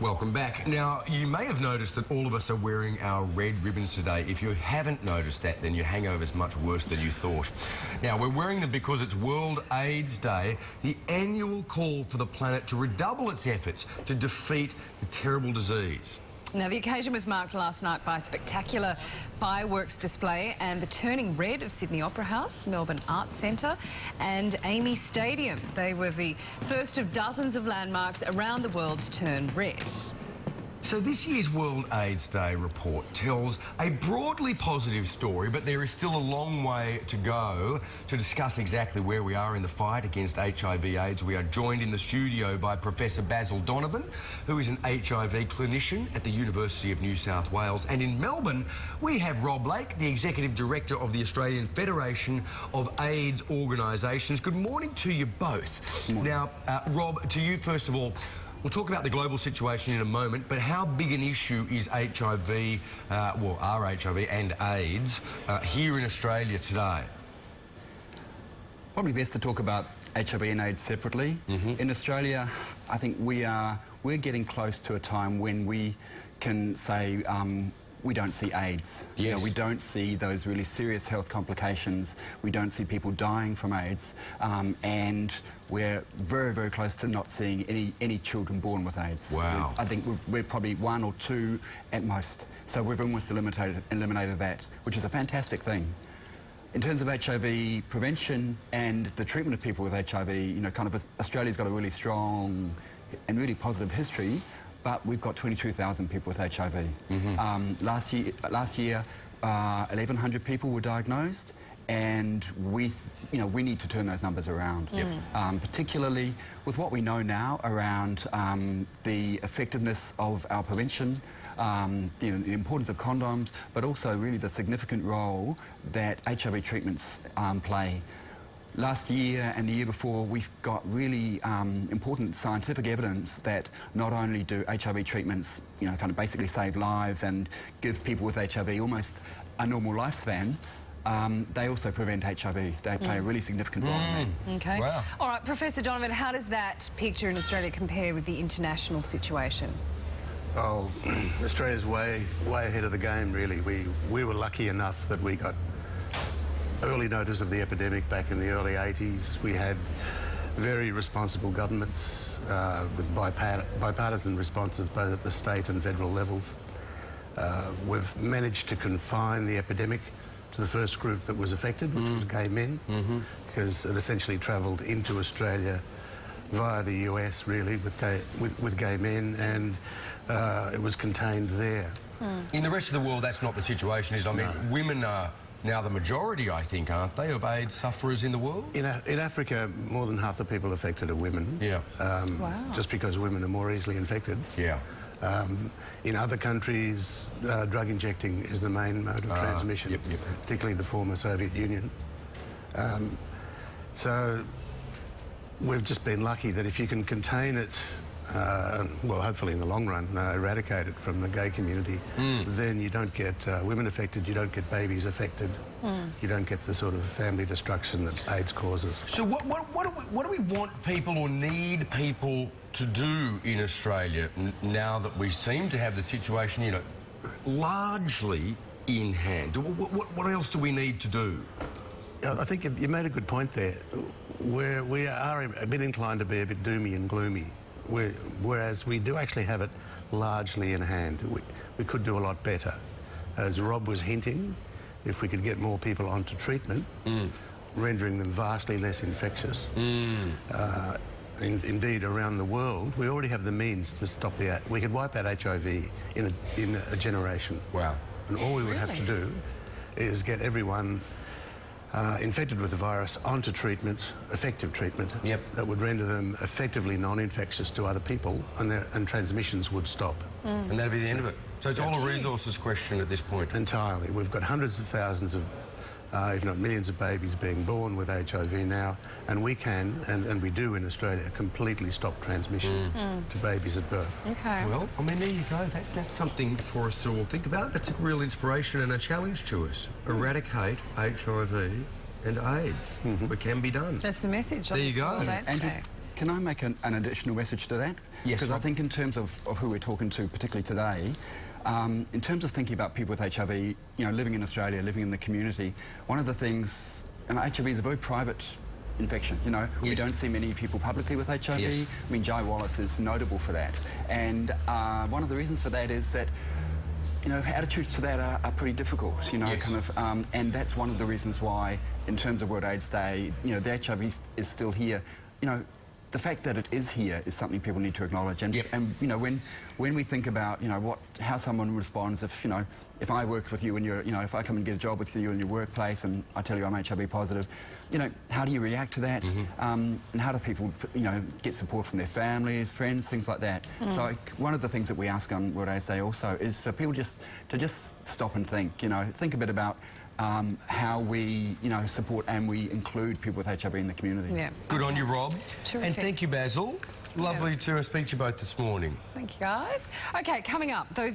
Welcome back. Now, you may have noticed that all of us are wearing our red ribbons today. If you haven't noticed that, then your hangover's much worse than you thought. Now, we're wearing them because it's World AIDS Day, the annual call for the planet to redouble its efforts to defeat the terrible disease. Now, the occasion was marked last night by a spectacular fireworks display and the turning red of Sydney Opera House, Melbourne Arts Centre and Amy Stadium. They were the first of dozens of landmarks around the world to turn red. So this year's World AIDS Day report tells a broadly positive story, but there is still a long way to go. To discuss exactly where we are in the fight against HIV/AIDS, we are joined in the studio by Professor Basil Donovan, who is an HIV clinician at the University of New South Wales. And in Melbourne, we have Rob Lake, the Executive Director of the Australian Federation of AIDS Organisations. Good morning to you both. Now, Rob, to you first of all, we'll talk about the global situation in a moment, but how big an issue is HIV, are HIV and AIDS here in Australia today? Probably best to talk about HIV and AIDS separately. In Australia, I think we're getting close to a time when we can say we don't see AIDS. Yes. You know, we don't see those really serious health complications. We don't see people dying from AIDS. And we're very, very close to not seeing any children born with AIDS. Wow. I think we're probably 1 or 2 at most. So we've almost eliminated that, which is a fantastic thing. In terms of HIV prevention and the treatment of people with HIV, you know, kind of Australia's got a really strong and really positive history, but we've got 22,000 people with HIV. Last year, 1,100 people were diagnosed, and we need to turn those numbers around. Particularly with what we know now around the effectiveness of our prevention, the importance of condoms, but also really the significant role that HIV treatments play. Last year and the year before, we've got really important scientific evidence that not only do HIV treatments, you know, kind of basically save lives and give people with HIV almost a normal lifespan, they also prevent HIV. They play a really significant role in that. Okay. Wow. All right, Professor Donovan, how does that picture in Australia compare with the international situation? Oh, Australia's way ahead of the game, really. We were lucky enough that we got early notice of the epidemic back in the early 80s. We had very responsible governments with bipartisan responses both at the state and federal levels. We've managed to confine the epidemic to the first group that was affected, which was gay men, because it essentially travelled into Australia via the US, really, with gay men, and it was contained there. In the rest of the world, that's not the situation, is it? I mean, women are now the majority, I think, aren't they, of AIDS sufferers in the world? In Africa, more than half the people affected are women. Yeah. Wow. Just because women are more easily infected. Yeah. In other countries, drug injecting is the main mode of transmission, particularly the former Soviet Union. So we've just been lucky that if you can contain it, well, hopefully in the long run, eradicate it from the gay community, then you don't get women affected, you don't get babies affected, you don't get the sort of family destruction that AIDS causes. So what do we want people or need people to do in Australia now that we seem to have the situation, you know, largely in hand? What else do we need to do? I think you made a good point there. We are a bit inclined to be a bit doomy and gloomy, whereas we do actually have it largely in hand. We could do a lot better. As Rob was hinting, if we could get more people onto treatment, rendering them vastly less infectious. Indeed, around the world, we already have the means to stop we could wipe out HIV in a generation. Wow. And all we would have to do is get everyone infected with the virus onto treatment, effective treatment, that would render them effectively non-infectious to other people, and transmissions would stop. And that'd be the end of it. So it's all a resources question at this point. Entirely. We've got hundreds of thousands of, if not millions of babies being born with HIV now, and we can, and we do in Australia, completely stop transmission to babies at birth. Okay. Well, I mean, there you go. That's something for us to all think about. That's a real inspiration and a challenge to us. Eradicate HIV and AIDS. It can be done. That's the message. There you go. can I make an additional message to that? Yes. Because I think in terms of who we're talking to, particularly today, in terms of thinking about people with HIV, you know, living in Australia, living in the community, one of the things, and HIV is a very private infection, you know. We don't see many people publicly with HIV. Yes. I mean, Jai Wallace is notable for that. And one of the reasons for that is that, you know, attitudes to that are pretty difficult, you know, kind of, and that's one of the reasons why, in terms of World AIDS Day, you know, the HIV is still here. You know, the fact that it is here is something people need to acknowledge. And, and you know, when we think about, you know, how someone responds if, you know, if I work with you and you're, you know, if I come and get a job with you in your workplace and I tell you I'm HIV positive, you know, how do you react to that? And how do people, you know, get support from their families, friends, things like that? So one of the things that we ask on World AIDS Day also is for people to just stop and think, you know, think a bit about how we, you know, support and we include people with HIV in the community. Yeah. Good on you, Rob. Terrific. And thank you, Basil. Lovely to speak to you both this morning. Thank you, guys. Okay, coming up, those